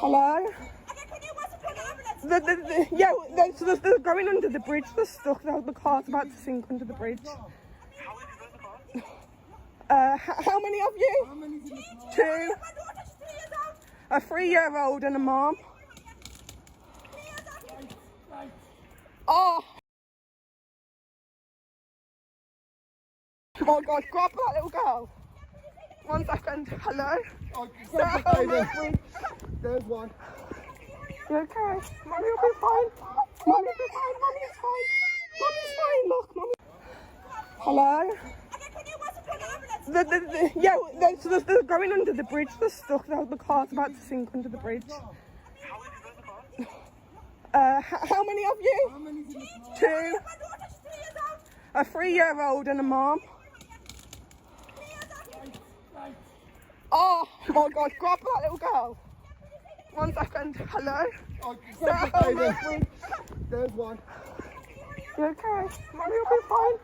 Hello? Yeah, they're going under the bridge. They're stuck. The car's about to sink under the bridge. How many of you? 2. A 3-year-old and a mom. Oh! Oh my God, grab that little girl. 1 second. Hello? There's one. You okay? Mommy will be fine. Mommy will be fine. Mommy's fine. Mommy's fine. Look, Mommy. Hello? Yeah, they're going under the bridge. They're stuck. The car's about to sink under the bridge. How many of you? 2. A 3-year-old and a mom. Oh my God, grab that little girl. 1 second. Hello? There's one. You okay? Mommy will be fine.